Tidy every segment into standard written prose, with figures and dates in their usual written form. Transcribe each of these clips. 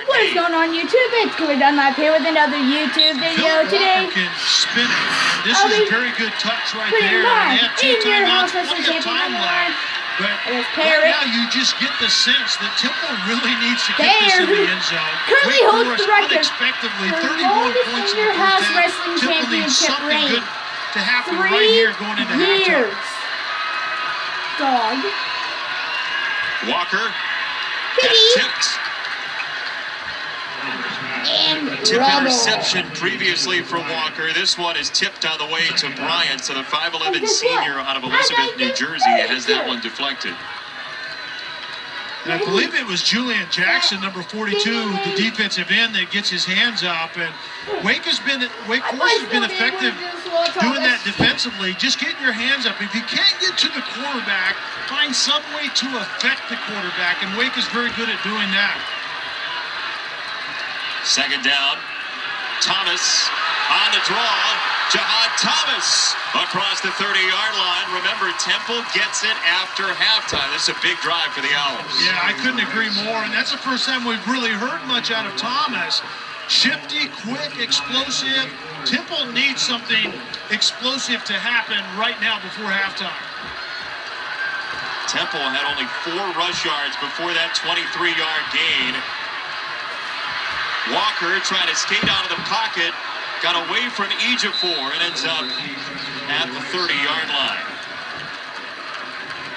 What is going on YouTube? It's Cooler Done Live here with another YouTube video today. Can spin it. This is a very good touch right there. Live they have two in your house timeouts, plenty of time left. But right now you just get the sense that Temple really needs to get this in the end zone. Currently holds the record unexpectedly, for 31 points in your in the house first half. wrestling Temple needs championship something reign. good to happen 3 right here going into years. halftime. Dog. Walker Piggy. tipped. And Tip Rubble. interception previously for Walker. This one is tipped on the way to Bryant. So the 5'11 guess senior what? out of Elizabeth, New Jersey has that one deflected. And I believe it was Julian Jackson, number 42, the defensive end, that gets his hands up. And Wake Forest has been effective doing that defensively. Just getting your hands up. If you can't get to the quarterback, find some way to affect the quarterback. And Wake is very good at doing that. Second down. Thomas on the draw. Jahad Thomas across the 30-yard line. Remember, Temple gets it after halftime. This is a big drive for the Owls. Yeah, I couldn't agree more. And that's the first time we've really heard much out of Thomas. Shifty, quick, explosive. Temple needs something explosive to happen right now before halftime. Temple had only 4 rush yards before that 23-yard gain. Walker trying to skate out of the pocket, got away from Ejiofor and ends up at the 30-yard line.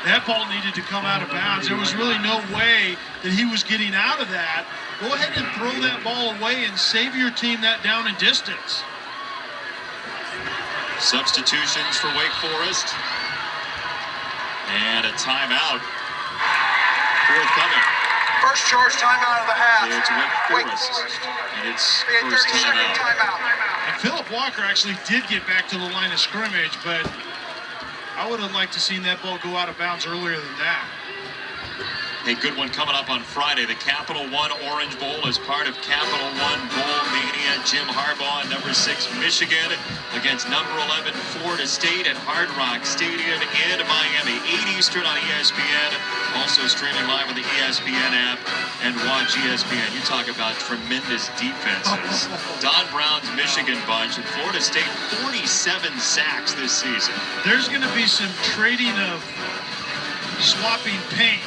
That ball needed to come out of bounds. There was really no way that he was getting out of that. Go ahead and throw that ball away and save your team that down and distance. Substitutions for Wake Forest. And a timeout forthcoming. First charge timeout of the half. It's Wake Forest. And it's first 30-second timeout. And Philip Walker actually did get back to the line of scrimmage, but I would have liked to seen that ball go out of bounds earlier than that. A good one coming up on Friday. The Capital One Orange Bowl is part of Capital One Bowl Mania. Jim Harbaugh, number 6 Michigan, against number 11 Florida State at Hard Rock Stadium in Miami. 8 Eastern on ESPN. Also streaming live on the ESPN app and watch ESPN. You talk about tremendous defenses. Don Brown's Michigan bunch and Florida State 47 sacks this season. There's going to be some trading of swapping paint.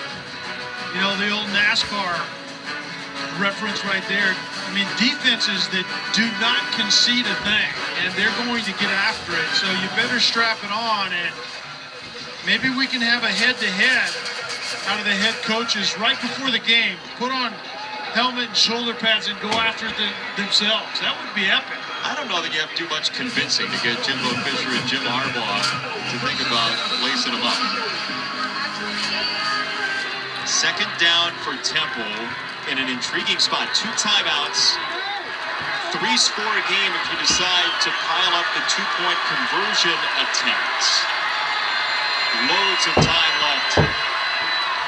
You know, the old NASCAR reference right there. I mean, defenses that do not concede a thing, and they're going to get after it. So you better strap it on, and maybe we can have a head-to-head out of the head coaches right before the game. Put on helmet and shoulder pads and go after it themselves. That would be epic. I don't know that you have to do much convincing to get Jimbo Fisher and Jim Harbaugh to think about lacing them up. Second down for Temple in an intriguing spot. 2 timeouts, 3-score game if you decide to pile up the 2-point conversion attempts. Loads of time left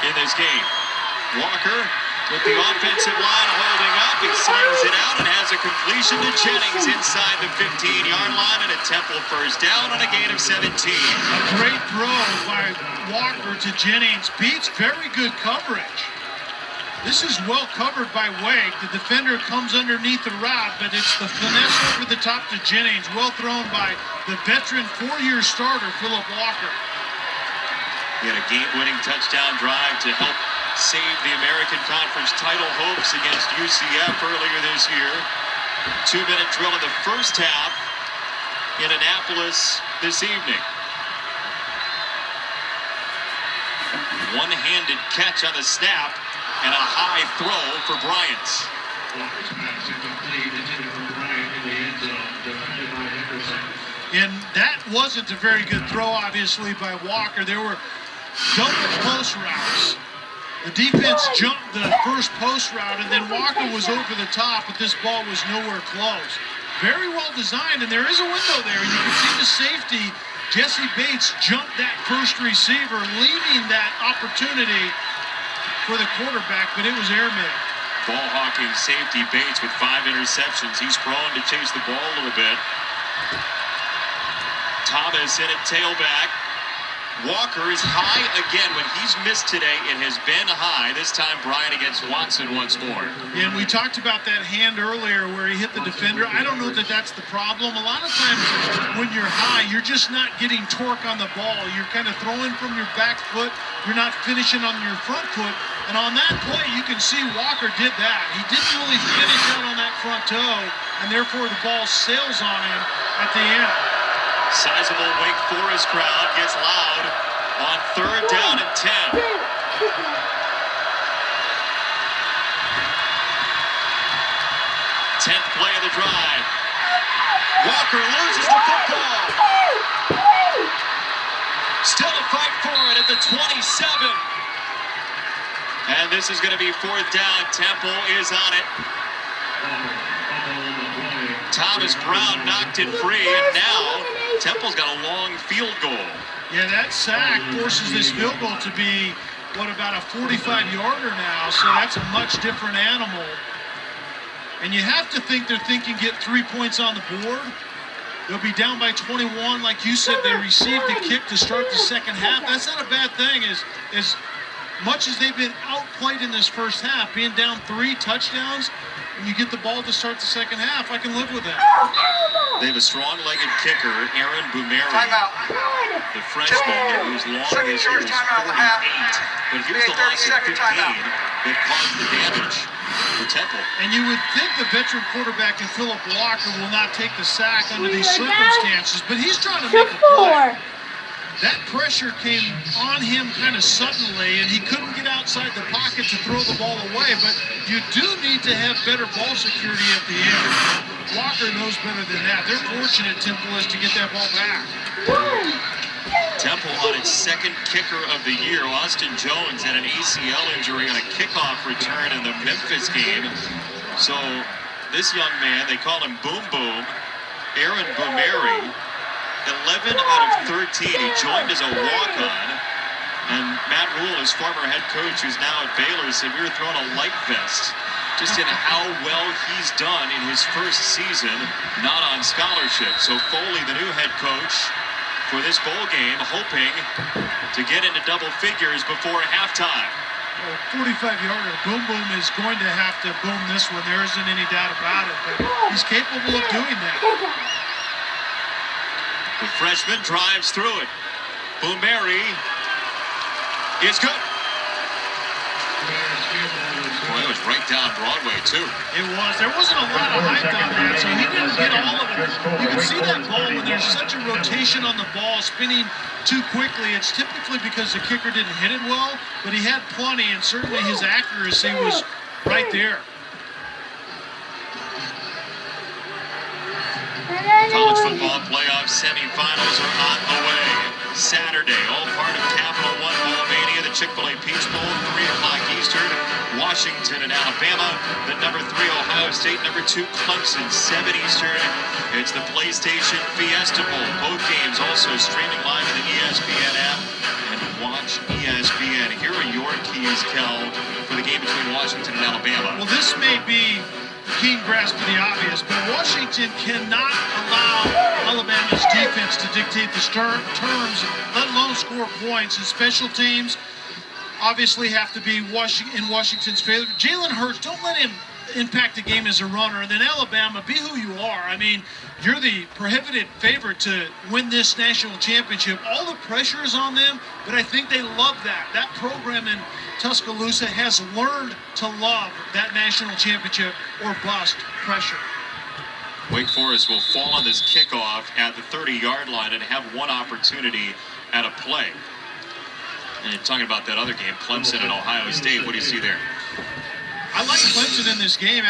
in this game. Walker with the offensive line holding up. He slings it out and has a completion to Jennings inside the 15-yard line and a Temple first down on a gain of 17. A great throw by Walker to Jennings. Beats very good coverage. This is well covered by Wake. The defender comes underneath the route, but it's the finesse over the top to Jennings. Well thrown by the veteran 4-year starter, Philip Walker. He had a game-winning touchdown drive to help save the American Conference title hopes against UCF earlier this year. 2-minute drill in the first half in Annapolis this evening. One-handed catch on the snap and a high throw for Bryant. And that wasn't a very good throw, obviously, by Walker. There were double post routes. The defense jumped the first post route, and then Walker was over the top, but this ball was nowhere close. Very well designed, and there is a window there. You can see the safety, Jesse Bates, jumped that first receiver, leaving that opportunity for the quarterback, but it was airmail. Ball hawking safety Bates with 5 interceptions. He's prone to chase the ball a little bit. Thomas in at tailback. Walker is high again. When he's missed today, it has been high. This time, Bryant against Watson once more. Yeah, and we talked about that hand earlier where he hit the defender. I don't know that that's the problem. A lot of times when you're high, you're just not getting torque on the ball. You're kind of throwing from your back foot. You're not finishing on your front foot. And on that play, you can see Walker did that. He didn't really finish out on that front toe, and therefore the ball sails on him at the end. Sizable Wake Forest crowd gets loud on 3rd down and 10. 10th play of the drive. Walker loses the football. Still a fight for it at the 27. And this is going to be 4th down. Temple is on it. Thomas Brown knocked it free, and now Temple's got a long field goal. Yeah, that sack forces this field goal to be, what, about a 45-yarder now, so that's a much different animal. And you have to think they're thinking get 3 points on the board. They'll be down by 21. Like you said, they received the kick to start the second half. That's not a bad thing. As much as they've been outplayed in this first half, being down 3 touchdowns, when you get the ball to start the second half, I can live with that. They have a strong-legged kicker, Aaron Bumeri, Timeout. the freshman who's long Second this year short is timeout of the half. 48. But here's the loss of 15 that caused the damage for Temple. And you would think the veteran quarterback in Philip Walker will not take the sack under these circumstances, but he's trying to make a play. That pressure came on him kind of suddenly, and he couldn't get outside the pocket to throw the ball away, but you do need to have better ball security at the end. Walker knows better than that. They're fortunate, Temple, is to get that ball back. Temple on its second kicker of the year. Austin Jones had an ACL injury on a kickoff return in the Memphis game. So this young man, they call him Boom Boom, Aaron Bumeri, 11 out of 13. He joined as a walk-on. And Matt Rule, his former head coach, who's now at Baylor, said we were throwing a light vest just in how well he's done in his first season, not on scholarship. So Foley, the new head coach for this bowl game, hoping to get into double figures before halftime. 45-yarder. Boom Boom is going to have to boom this one. There isn't any doubt about it, but he's capable of doing that. The freshman drives through it. Bumeri is good. Boy, it was right down Broadway, too. It was. There wasn't a lot of hype on that, so he didn't get all of it. You can see that ball when there's such a rotation on the ball, spinning too quickly. It's typically because the kicker didn't hit it well, but he had plenty, and certainly his accuracy was right there. College football playoff semifinals are on the way. Saturday, all part of Capital One Bowl Mania, the Chick-fil-A Peach Bowl, 3 o'clock Eastern. Washington and Alabama, the number 3 Ohio State, number 2 Clemson, 7 Eastern. It's the PlayStation Fiesta Bowl. Both games also streaming live on the ESPN app. And watch ESPN. Here are your keys, Kel, for the game between Washington and Alabama. Well, this may be keen grasp of the obvious, but Washington cannot allow Alabama's defense to dictate the terms, let alone score points. And special teams obviously have to be in Washington's favor. Jalen Hurts, don't let him impact the game as a runner. And then Alabama, be who you are. I mean, you're the prohibited favorite to win this national championship. All the pressure is on them, but I think they love that. That program in Tuscaloosa has learned to love that national championship or bust pressure. Wake Forest will fall on this kickoff at the 30-yard line and have one opportunity at a play. And you're talking about that other game, Clemson and Ohio State. What do you see there? I like Clemson in this game.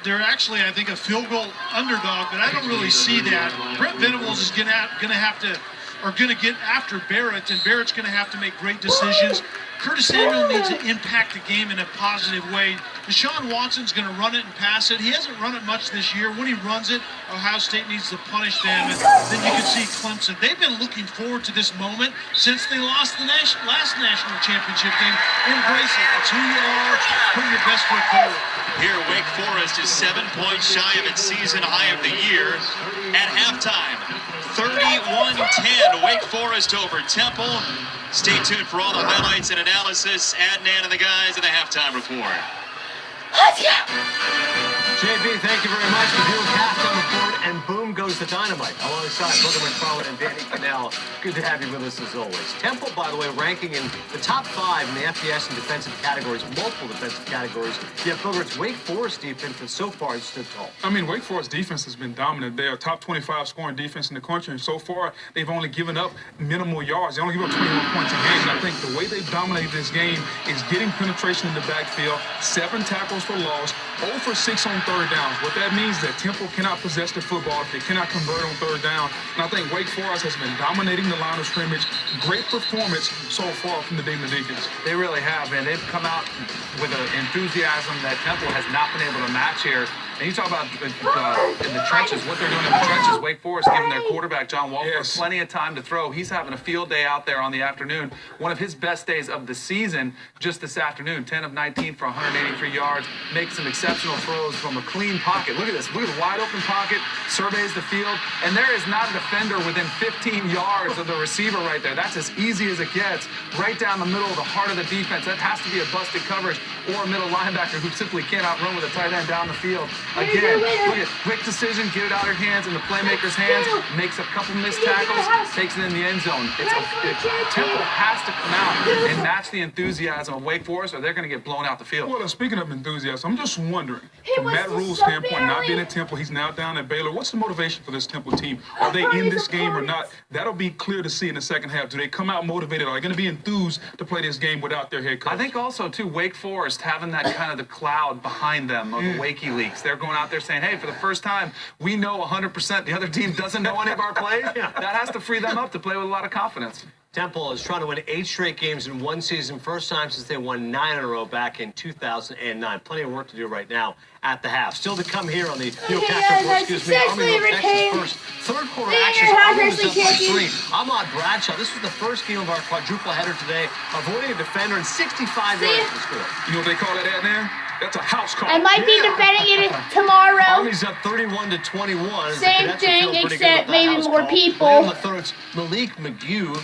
They're actually, I think, a field goal underdog, but I don't really see that. Brent Venables is going to get after Barrett, and Barrett's going to have to make great decisions. Curtis Samuel needs to impact the game in a positive way. Deshaun Watson's going to run it and pass it. He hasn't run it much this year. When he runs it, Ohio State needs to punish them. And then you can see Clemson. They've been looking forward to this moment since they lost the last national championship game. Embrace it. That's who you are. Put your best foot forward. Here, Wake Forest is 7 points shy of its season high of the year at halftime. 31-10, Wake Forest over Temple. Stay tuned for all the highlights and analysis. Adnan and the guys in the halftime report. Let's go. JB, thank you very much. The Buell halftime report, and boom goes the dynamite. Alongside Booker McFarland and Danny Cannell. Good to have you with us as always. Temple, by the way, ranking in the top 5 in the FBS and defensive categories, multiple defensive categories. Yet, Booker, it's Wake Forest defense that so far has stood tall. I mean, Wake Forest defense has been dominant. They're a top 25 scoring defense in the country, and so far they've only given up minimal yards. They only give up 21 points a game. And I think the way they've dominated this game is getting penetration in the backfield, 7 tackles for loss, 0 for 6 on third downs. What that means is that Temple cannot possess the football if they cannot convert on third down. And I think Wake Forest has been dominating the line of scrimmage. Great performance so far from the Demon Deacons. They really have, and they've come out with an enthusiasm that Temple has not been able to match here. And you talk about in the trenches, what they're doing in the trenches. Wake Forest giving their quarterback, John Walker, plenty of time to throw. He's having a field day out there on the afternoon. One of his best days of the season just this afternoon. 10 of 19 for 183 yards. Makes some exceptional throws from a clean pocket. Look at this. Look at the wide open pocket. Surveys the field. And there is not a defender within 15 yards of the receiver right there. That's as easy as it gets. Right down the middle of the heart of the defense. That has to be a busted coverage or a middle linebacker who simply cannot run with a tight end down the field. Again, look at quick decision, get it out of her hands in the playmaker's hands, makes a couple missed tackles, takes it in the end zone. Temple has to come out and match the enthusiasm of Wake Forest, or they're going to get blown out the field. Well, and speaking of enthusiasm, I'm just wondering, from Matt Rule's standpoint, not being at Temple, he's now down at Baylor. What's the motivation for this Temple team? Are they in this game or not? That'll be clear to see in the second half. Do they come out motivated? Are they going to be enthused to play this game without their head coach? I think also, too, Wake Forest having that kind of the cloud behind them of the Wakey Leaks. They're going out there saying, hey, for the first time, we know 100% the other team doesn't know any of our plays. That has to free them up to play with a lot of confidence. Temple is trying to win 8 straight games in one season. First time since they won 9 in a row back in 2009. Plenty of work to do right now at the half. Still to come here on the Successfully retained first third quarter senior action. Army was up by champion. 3. Ahmad Bradshaw. This was the first game of our quadruple header today, avoiding a defender and 65 yards to score. You know what they call it at now? That's a house call. I might be defending it tomorrow. Army's up 31-21. Same thing, except maybe more people. On the third, it's Malik McGuh,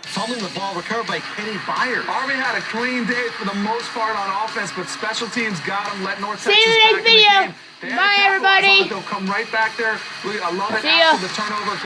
fumbling the ball, recovered by Kenny Byard. Army had a clean day for the most part on offense, but special teams got them, let North See Texas you in the back next video. in the game. They had to Bye, capitalize on everybody. it. They'll come right back there. I love it See ya. after the turnover.